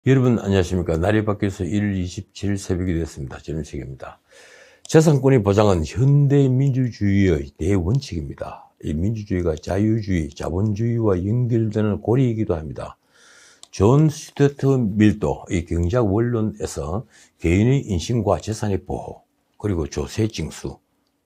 여러분 안녕하십니까. 날이 바뀌어서 1월 27일 새벽이 되었습니다. 전임식입니다. 재산권의 보장은 현대민주주의의 대원칙입니다. 이 민주주의가 자유주의, 자본주의와 연결되는 고리이기도 합니다. 존 스튜어트 밀도 이 경제학 원론에서 개인의 인신과 재산의 보호, 그리고 조세 징수,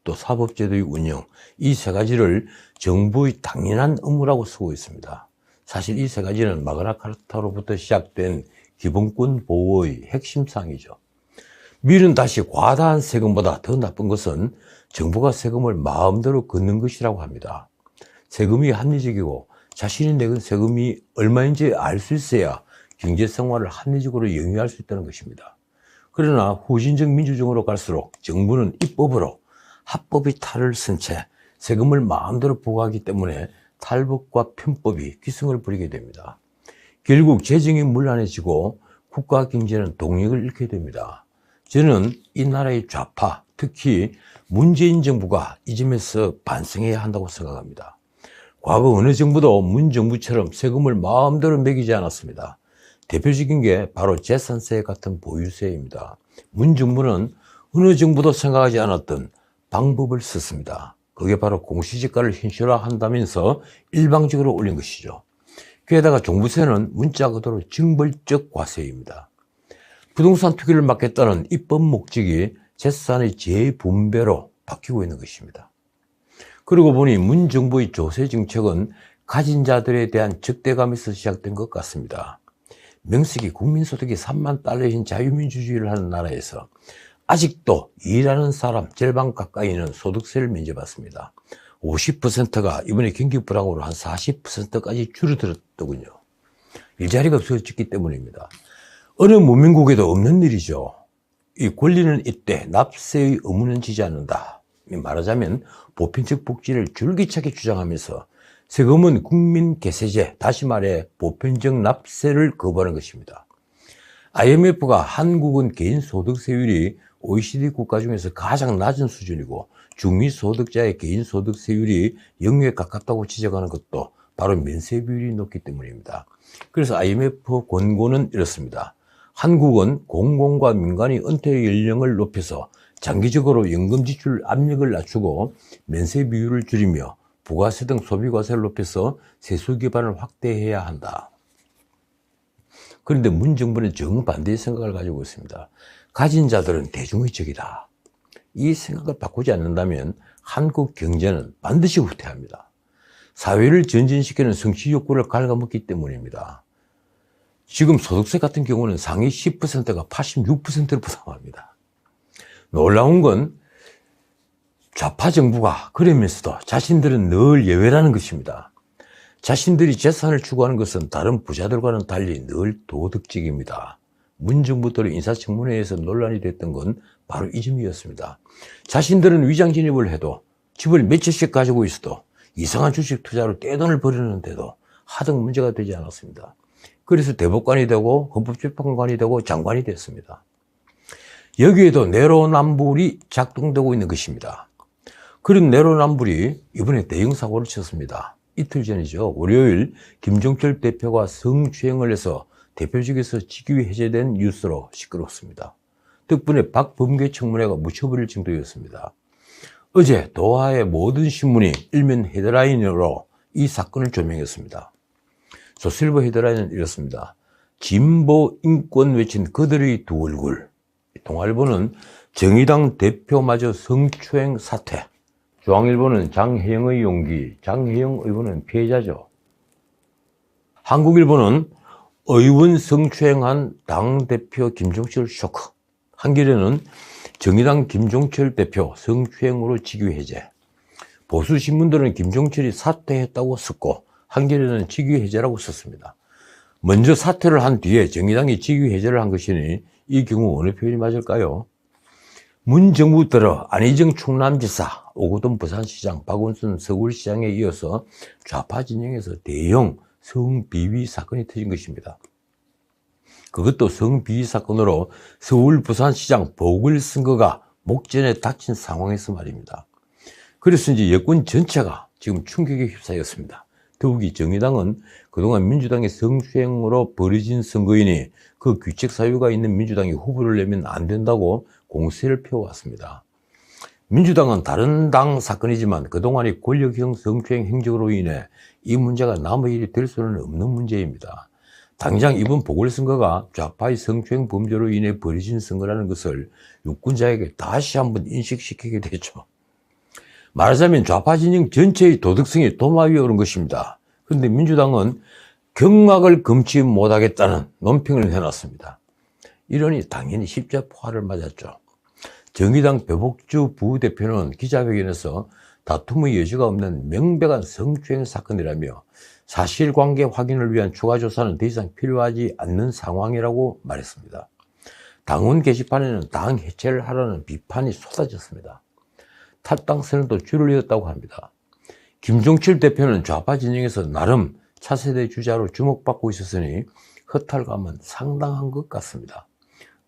또 사법제도의 운영, 이 세 가지를 정부의 당연한 의무라고 쓰고 있습니다. 사실 이 세 가지는 마그나 카타로부터 시작된 기본권 보호의 핵심 사항이죠. 밀은 다시 과다한 세금보다 더 나쁜 것은 정부가 세금을 마음대로 걷는 것이라고 합니다. 세금이 합리적이고 자신이 내건 세금이 얼마인지 알 수 있어야 경제생활을 합리적으로 영위할 수 있다는 것입니다. 그러나 후진적 민주정으로 갈수록 정부는 입법으로 합법의 탈을 쓴 채 세금을 마음대로 부과하기 때문에 탈법과 편법이 기승을 부리게 됩니다. 결국 재정이 문란해지고 국가 경제는 동력을 잃게 됩니다. 저는 이 나라의 좌파, 특히 문재인 정부가 이 점에서 반성해야 한다고 생각합니다. 과거 어느 정부도 문정부처럼 세금을 마음대로 매기지 않았습니다. 대표적인 게 바로 재산세 같은 보유세입니다. 문정부는 어느 정부도 생각하지 않았던 방법을 썼습니다. 그게 바로 공시지가를 현실화한다면서 일방적으로 올린 것이죠. 게다가 종부세는 문자 그대로 징벌적 과세입니다. 부동산 투기를 막겠다는 입법 목적이 재산의 재분배로 바뀌고 있는 것입니다. 그러고 보니 문정부의 조세 정책은 가진 자들에 대한 적대감에서 시작된 것 같습니다. 명색이 국민소득이 3만 달러인 자유민주주의를 하는 나라에서 아직도 일하는 사람 절반 가까이는 소득세를 면제받습니다. 50%가 이번에 경기 불황으로 한 40%까지 줄어들었더군요. 일자리가 없어졌기 때문입니다. 어느 문명국에도 없는 일이죠. 이 권리는 이때 납세의 의무는 지지 않는다. 말하자면 보편적 복지를 줄기차게 주장하면서 세금은 국민 개세제, 다시 말해 보편적 납세를 거부하는 것입니다. IMF가 한국은 개인 소득세율이 OECD 국가 중에서 가장 낮은 수준이고 중위소득자의 개인 소득세율이 0에 가깝다고 지적하는 것도 바로 면세 비율이 높기 때문입니다. 그래서 IMF 권고는 이렇습니다. 한국은 공공과 민간의 은퇴 연령을 높여서 장기적으로 연금 지출 압력을 낮추고 면세 비율을 줄이며 부가세 등 소비과세를 높여서 세수 기반을 확대해야 한다. 그런데 문정부는 정반대의 생각을 가지고 있습니다. 가진 자들은 대중의 적이다. 이 생각을 바꾸지 않는다면 한국 경제는 반드시 후퇴합니다. 사회를 전진시키는 성취 욕구를 갉아먹기 때문입니다. 지금 소득세 같은 경우는 상위 10%가 86%를 부담합니다. 놀라운 건 좌파 정부가 그러면서도 자신들은 늘 예외라는 것입니다. 자신들이 재산을 추구하는 것은 다른 부자들과는 달리 늘 도덕적입니다. 문정부들의 인사청문회에서 논란이 됐던 건 바로 이 점이었습니다. 자신들은 위장 진입을 해도 집을 몇 채씩 가지고 있어도 이상한 주식 투자로 떼돈을 벌이는데도 하등 문제가 되지 않았습니다. 그래서 대법관이 되고 헌법재판관이 되고 장관이 됐습니다. 여기에도 내로남불이 작동되고 있는 것입니다. 그런 내로남불이 이번에 대형 사고를 쳤습니다. 이틀 전이죠. 월요일 김종철 대표가 성추행을 해서 대표직에서 직위 해제된 뉴스로 시끄럽습니다. 덕분에 박범계 청문회가 묻혀버릴 정도였습니다. 어제 도하의 모든 신문이 일면 헤드라인으로 이 사건을 조명했습니다. 조실버 헤드라인은 이렇습니다. 진보 인권 외친 그들의 두 얼굴. 동아일보는 정의당 대표마저 성추행 사태. 중앙일보는 장혜영의 용기. 장혜영 의원은 피해자죠. 한국일보는 의원 성추행한 당대표 김종철 쇼크. 한겨레는 정의당 김종철 대표 성추행으로 직위 해제. 보수 신문들은 김종철이 사퇴했다고 썼고 한겨레는 직위 해제라고 썼습니다. 먼저 사퇴를 한 뒤에 정의당이 직위 해제를 한 것이니 이 경우 어느 표현이 맞을까요? 문 정부 들어 안희정 충남지사, 오거돈 부산시장, 박원순 서울시장에 이어서 좌파 진영에서 대형 성비위 사건이 터진 것입니다. 그것도 성비위 사건으로 서울 부산시장 보궐선거가 목전에 닥친 상황에서 말입니다. 그래서 이제 여권 전체가 지금 충격에 휩싸였습니다. 더욱이 정의당은 그동안 민주당의 성추행으로 벌어진 선거이니 그 규칙 사유가 있는 민주당이 후보를 내면 안 된다고 공세를 펴왔습니다. 민주당은 다른 당 사건이지만 그동안의 권력형 성추행 행적으로 인해 이 문제가 남의 일이 될 수는 없는 문제입니다. 당장 이번 보궐선거가 좌파의 성추행 범죄로 인해 벌어진 선거라는 것을 유권자에게 다시 한번 인식시키게 되죠. 말하자면 좌파 진영 전체의 도덕성이 도마 위에 오른 것입니다. 그런데 민주당은 경악을 금치 못하겠다는 논평을 해놨습니다. 이러니 당연히 십자포화를 맞았죠. 정의당 배복주 부대표는 기자회견에서 다툼의 여지가 없는 명백한 성추행 사건이라며 사실관계 확인을 위한 추가 조사는 더 이상 필요하지 않는 상황이라고 말했습니다. 당원 게시판에는 당 해체를 하라는 비판이 쏟아졌습니다. 탈당 선언도 줄을 이었다고 합니다. 김종철 대표는 좌파 진영에서 나름 차세대 주자로 주목받고 있었으니 허탈감은 상당한 것 같습니다.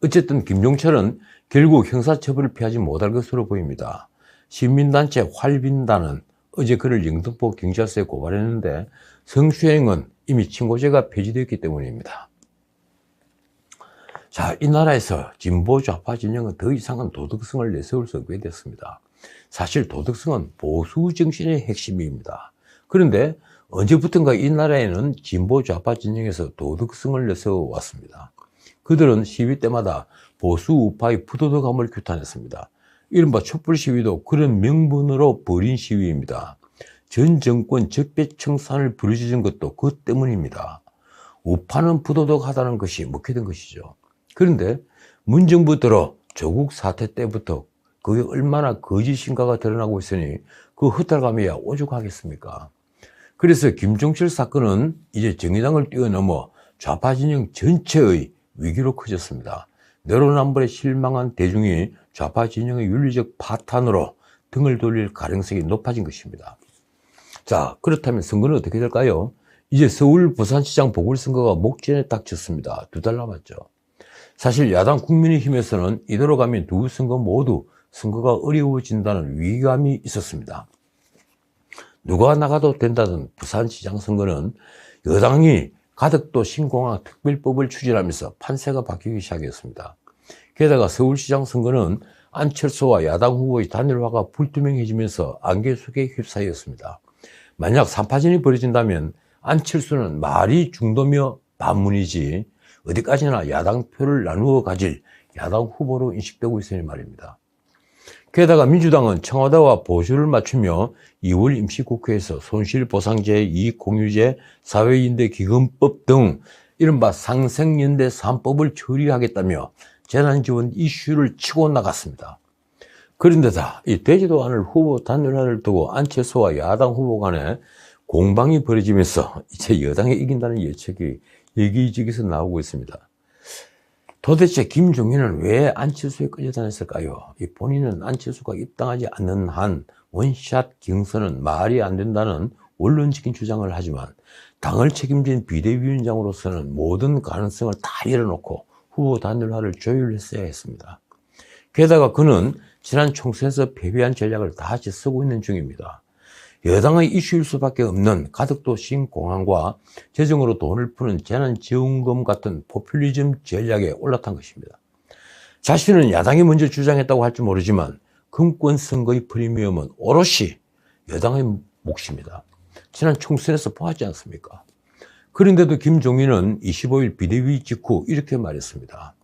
어쨌든 김종철은 결국 형사처벌을 피하지 못할 것으로 보입니다. 시민단체 활빈단은 어제 그를 영등포 경찰서에 고발했는데 성추행은 이미 친고죄가 폐지되었기 때문입니다. 자, 이 나라에서 진보 좌파 진영은 더 이상은 도덕성을 내세울 수 없게 됐습니다. 사실 도덕성은 보수 정신의 핵심입니다. 그런데 언제부턴가 이 나라에는 진보 좌파 진영에서 도덕성을 내세워 왔습니다. 그들은 시위 때마다 보수 우파의 부도덕함을 규탄했습니다. 이른바 촛불 시위도 그런 명분으로 벌인 시위입니다. 전 정권 적폐청산을 부르짖은 것도 그 때문입니다. 우파는 부도덕하다는 것이 먹히던 것이죠. 그런데 문정부 들어 조국 사태 때부터 그게 얼마나 거짓인가가 드러나고 있으니 그 허탈감이야 오죽하겠습니까? 그래서 김종철 사건은 이제 정의당을 뛰어넘어 좌파 진영 전체의 위기로 커졌습니다. 내로남불에 실망한 대중이 좌파 진영의 윤리적 파탄으로 등을 돌릴 가능성이 높아진 것입니다. 자, 그렇다면 선거는 어떻게 될까요? 이제 서울 부산시장 보궐선거가 목전에 닥쳤습니다. 2달 남았죠. 사실 야당 국민의힘에서는 이대로 가면 두 선거 모두 선거가 어려워진다는 위기감이 있었습니다. 누가 나가도 된다던 부산시장 선거는 여당이 가덕도 신공항 특별법을 추진하면서 판세가 바뀌기 시작했습니다. 게다가 서울시장 선거는 안철수와 야당 후보의 단일화가 불투명해지면서 안개 속에 휩싸였습니다. 만약 3파전이 벌어진다면 안철수는 말이 중도며 반문이지 어디까지나 야당 표를 나누어 가질 야당 후보로 인식되고 있으니 말입니다. 게다가 민주당은 청와대와 보조를 맞추며 2월 임시국회에서 손실보상제, 이익공유제, 사회인대기금법 등 이른바 상생연대 3법을 처리하겠다며 재난지원 이슈를 치고 나갔습니다. 그런데다 이 되지도 않을 후보 단일화를 두고 안철수와 야당 후보 간에 공방이 벌어지면서 이제 여당이 이긴다는 예측이 여기저기서 나오고 있습니다. 도대체 김종인은 왜 안철수에 끌려다녔을까요? 본인은 안철수가 입당하지 않는 한 원샷 경선은 말이 안 된다는 원론적인 주장을 하지만 당을 책임진 비대위원장으로서는 모든 가능성을 다 열어놓고 후보 단일화를 조율했어야 했습니다. 게다가 그는 지난 총선에서 패배한 전략을 다시 쓰고 있는 중입니다. 여당의 이슈일 수밖에 없는 가덕도 신공항과 재정으로 돈을 푸는 재난지원금 같은 포퓰리즘 전략에 올라탄 것입니다. 자신은 야당이 먼저 주장했다고 할지 모르지만 금권 선거의 프리미엄은 오롯이 여당의 몫입니다. 지난 총선에서 보았지 않습니까? 그런데도 김종인은 25일 비대위 직후 이렇게 말했습니다.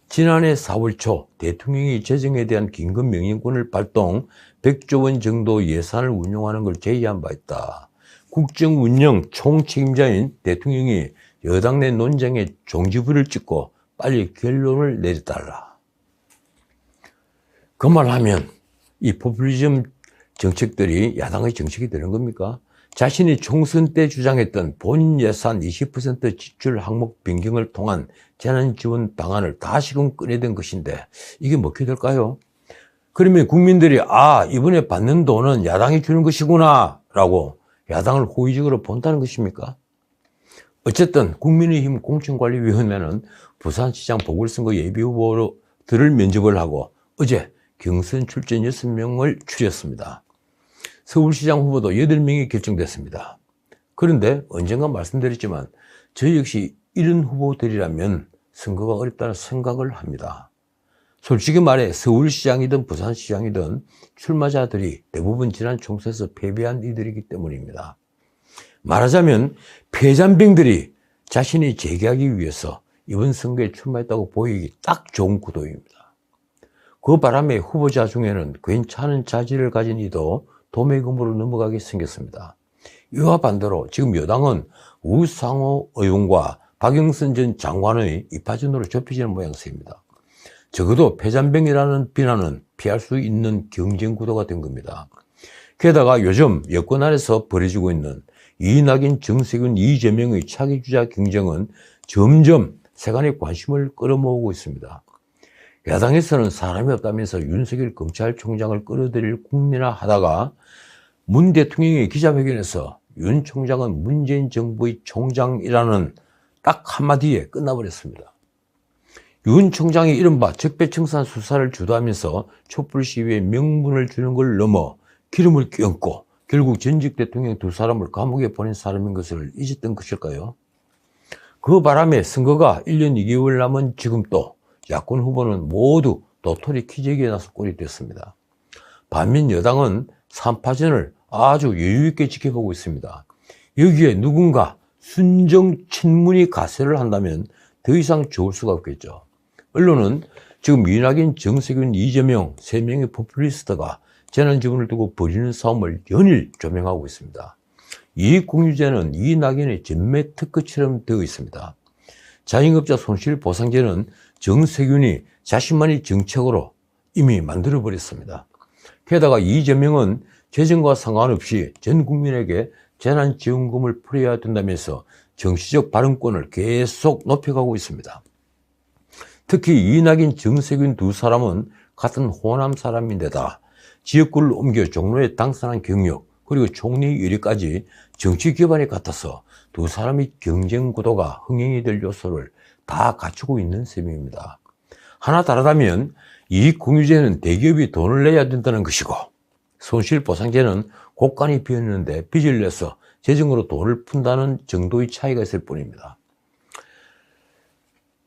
지난해 4월 초 대통령이 재정에 대한 긴급명령권을 발동 100조 원 정도 예산을 운용하는 걸 제의한 바 있다. 국정운영 총책임자인 대통령이 여당 내 논쟁에 종지부를 찍고 빨리 결론을 내려달라. 그 말하면 이 포퓰리즘 정책들이 야당의 정책이 되는 겁니까? 자신이 총선 때 주장했던 본인 예산 20% 지출 항목 변경을 통한 재난지원 방안을 다시금 꺼내든 것인데 이게 먹게 될까요? 그러면 국민들이 이번에 받는 돈은 야당이 주는 것이구나 라고 야당을 호의적으로 본다는 것입니까? 어쨌든 국민의힘 공천관리위원회는 부산시장 보궐선거 예비후보들을 면접을 하고 어제 경선 출전 6명을 추렸습니다. 서울시장 후보도 8명이 결정됐습니다. 그런데 언젠가 말씀드렸지만 저 역시 이런 후보들이라면 선거가 어렵다는 생각을 합니다. 솔직히 말해 서울시장이든 부산시장이든 출마자들이 대부분 지난 총선에서 패배한 이들이기 때문입니다. 말하자면 패잔병들이 자신이 재기하기 위해서 이번 선거에 출마했다고 보이기 딱 좋은 구도입니다. 그 바람에 후보자 중에는 괜찮은 자질을 가진 이도 도매금으로 넘어가게 생겼습니다. 이와 반대로 지금 여당은 우상호 의원과 박영선 전 장관의 이파진으로 좁혀지는 모양새입니다. 적어도 패잔병이라는 비난은 피할 수 있는 경쟁 구도가 된 겁니다. 게다가 요즘 여권 안에서 벌어지고 있는 이낙연, 정세균, 이재명의 차기주자 경쟁은 점점 세간의 관심을 끌어모으고 있습니다. 야당에서는 사람이 없다면서 윤석열 검찰총장을 끌어들일 국민화 하다가 문 대통령이 기자회견에서 윤 총장은 문재인 정부의 총장이라는 딱 한마디에 끝나버렸습니다. 윤 총장이 이른바 적폐청산 수사를 주도하면서 촛불 시위에 명분을 주는 걸 넘어 기름을 끼얹고 결국 전직 대통령 두 사람을 감옥에 보낸 사람인 것을 잊었던 것일까요? 그 바람에 선거가 1년 2개월 남은 지금 또 야권 후보는 모두 도토리 키재기에 나서 꼴이 됐습니다. 반면 여당은 3파전을 아주 여유있게 지켜보고 있습니다. 여기에 누군가 순정 친문이 가세를 한다면 더 이상 좋을 수가 없겠죠. 언론은 지금 이낙연, 정세균, 이재명 3명의 포퓰리스트가 재난지원을 두고 벌이는 싸움을 연일 조명하고 있습니다. 이익공유제는 이낙연의 전매 특허처럼 되어 있습니다. 자영업자 손실보상제는 정세균이 자신만의 정책으로 이미 만들어버렸습니다. 게다가 이재명은 재정과 상관없이 전 국민에게 재난지원금을 풀어야 된다면서 정치적 발언권을 계속 높여가고 있습니다. 특히 이낙연, 정세균 두 사람은 같은 호남 사람인데다 지역구를 옮겨 종로에 당선한 경력 그리고 총리 유리까지 정치 기반이 같아서 두 사람의 경쟁 구도가 흥행이 될 요소를 다 갖추고 있는 셈입니다. 하나 다르다면 이익공유제는 대기업이 돈을 내야 된다는 것이고 손실보상제는 곳간이 비었는데 빚을 내서 재정으로 돈을 푼다는 정도의 차이가 있을 뿐입니다.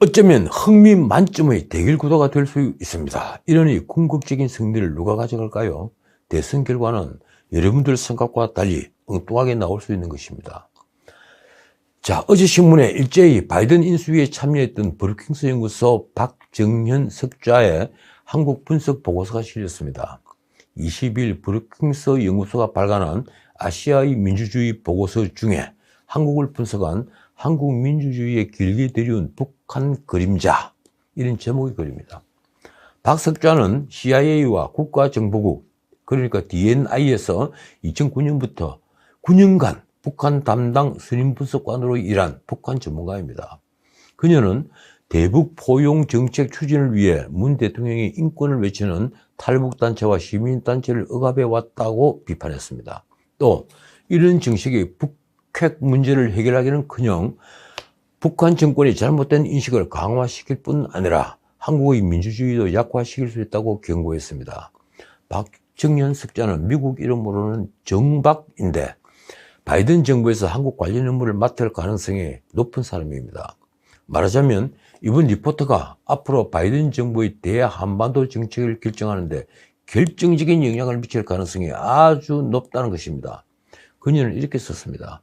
어쩌면 흥미 만점의 대결 구도가 될 수 있습니다. 이러니 궁극적인 승리를 누가 가져갈까요? 대선 결과는 여러분들 생각과 달리 엉뚱하게 나올 수 있는 것입니다. 자, 어제 신문에 일제히 바이든 인수위에 참여했던 브루킹스 연구소 박정현 석좌의 한국 분석 보고서가 실렸습니다. 20일 브루킹스 연구소가 발간한 아시아의 민주주의 보고서 중에 한국을 분석한 한국 민주주의에 길게 들여온 북한 그림자, 이런 제목의 글입니다. 박 석좌는 CIA와 국가정보국, 그러니까 DNI에서 2009년부터 9년간 북한 담당 선임 분석관으로 일한 북한 전문가입니다. 그녀는 대북 포용 정책 추진을 위해 문 대통령이 인권을 외치는 탈북단체와 시민단체를 억압해 왔다고 비판했습니다. 또 이런 정책이 북핵 문제를 해결하기는커녕 북한 정권이 잘못된 인식을 강화시킬 뿐 아니라 한국의 민주주의도 약화시킬 수 있다고 경고했습니다. 박정현 석좌는 미국 이름으로는 정박인데 바이든 정부에서 한국 관련 업무를 맡을 가능성이 높은 사람입니다. 말하자면 이번 리포터가 앞으로 바이든 정부의 대한반도 정책을 결정하는데 결정적인 영향을 미칠 가능성이 아주 높다는 것입니다. 그녀는 이렇게 썼습니다.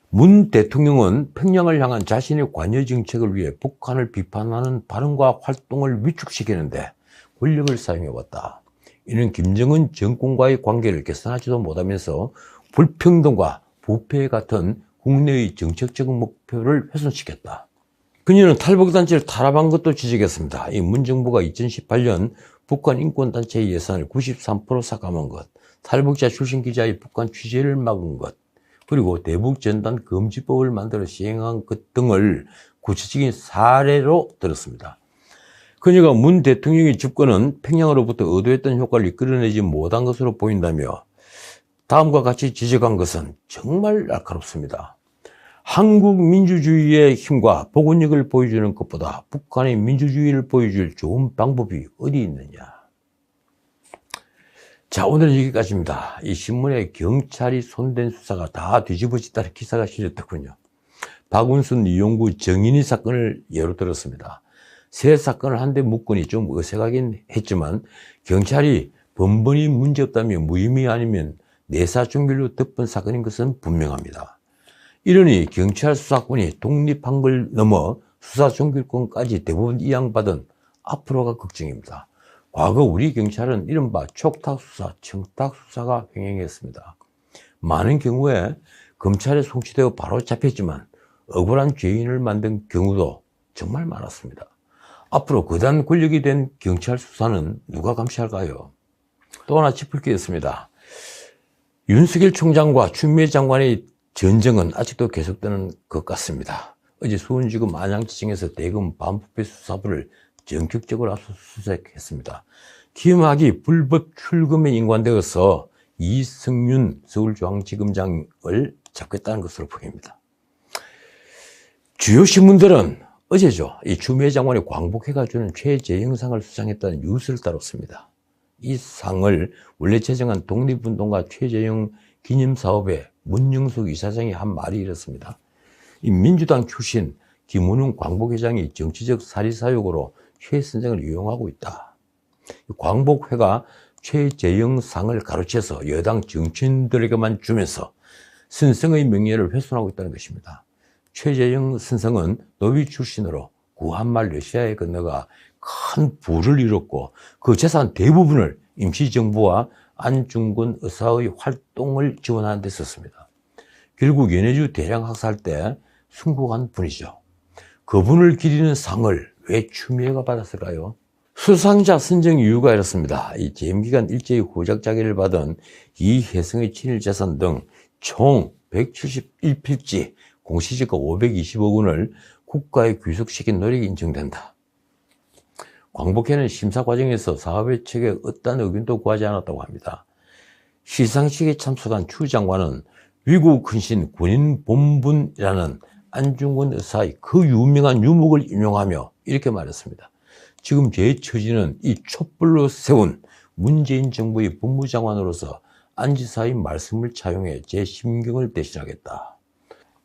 문 대통령은 평양을 향한 자신의 관여 정책을 위해 북한을 비판하는 발언과 활동을 위축시키는데 권력을 사용해왔다. 이는 김정은 정권과의 관계를 개선하지도 못하면서 불평등과 부패 같은 국내의 정책적 목표를 훼손시켰다. 그녀는 탈북단체를 탄압한 것도 지적했습니다. 이 문 정부가 2018년 북한 인권단체의 예산을 93% 삭감한 것, 탈북자 출신 기자의 북한 취재를 막은 것, 그리고 대북전단 금지법을 만들어 시행한 것 등을 구체적인 사례로 들었습니다. 그녀가 문 대통령의 집권은 평양으로부터 의도했던 효과를 이끌어내지 못한 것으로 보인다며 다음과 같이 지적한 것은 정말 날카롭습니다. 한국 민주주의의 힘과 복원력을 보여주는 것보다 북한의 민주주의를 보여줄 좋은 방법이 어디 있느냐. 자, 오늘은 여기까지입니다. 이 신문에 경찰이 손댄 수사가 다 뒤집어졌다는 기사가 실렸더군요. 박운순, 이용구, 정인이 사건을 예로 들었습니다. 세 사건을 한데 묶으니 좀 어색하긴 했지만 경찰이 번번이 문제없다며 무혐의 아니면 내사 종결로 덮은 사건인 것은 분명합니다. 이러니 경찰 수사권이 독립한 걸 넘어 수사 종결권까지 대부분 이양받은 앞으로가 걱정입니다. 과거 우리 경찰은 이른바 촉탁수사, 청탁수사가 횡행했습니다. 많은 경우에 검찰에 송치되어 바로 잡혔지만 억울한 죄인을 만든 경우도 정말 많았습니다. 앞으로 거대한 권력이 된 경찰 수사는 누가 감시할까요? 또 하나 짚을 게 있습니다. 윤석열 총장과 추미애 장관의 전쟁은 아직도 계속되는 것 같습니다. 어제 수원지검 안양지청에서 대검 반부패 수사부를 전격적으로 압수수색했습니다. 김학이 불법 출금에 인관되어서 이승윤 서울중앙지검장을 잡겠다는 것으로 보입니다. 주요 신문들은 어제죠. 이 추미애 장관이 광복회가 주는 최재형상을 수상했다는 뉴스를 다뤘습니다. 이 상을 원래 제정한 독립운동가 최재형 기념사업에 문영숙 이사장이 한 말이 이렇습니다. 이 민주당 출신 김은웅 광복회장이 정치적 사리사욕으로 최 선생을 이용하고 있다. 광복회가 최재형상을 가로채서 여당 정치인들에게만 주면서 선생의 명예를 훼손하고 있다는 것입니다. 최재형 선생은 노비 출신으로 구한말 러시아에 건너가 큰 부를 이뤘고 그 재산 대부분을 임시정부와 안중근 의사의 활동을 지원하는 데 썼습니다. 결국 연해주 대량 학살 때 순국한 분이죠. 그분을 기리는 상을 왜 추미애가 받았을까요? 수상자 선정 이유가 이렇습니다. 이 재임기간 일제히 후작자기를 받은 이혜성의 친일재산 등 총 171필지 공시지가 520억 원을 국가에 귀속시킨 노력이 인정된다. 광복회는 심사 과정에서 사업의 측에 어떠한 의견도 구하지 않았다고 합니다. 시상식에 참석한 추 장관은 위국 헌신 군인 본분이라는 안중근 의사의 그 유명한 유목을 인용하며 이렇게 말했습니다. 지금 제 처지는 이 촛불로 세운 문재인 정부의 법무장관으로서 안 지사의 말씀을 차용해 제 심경을 대신하겠다.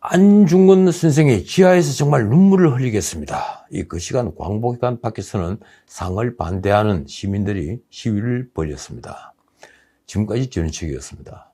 안중근 선생이 지하에서 정말 눈물을 흘리겠습니다. 그 시간 광복회관 밖에서는 상을 반대하는 시민들이 시위를 벌였습니다. 지금까지 전인책이었습니다.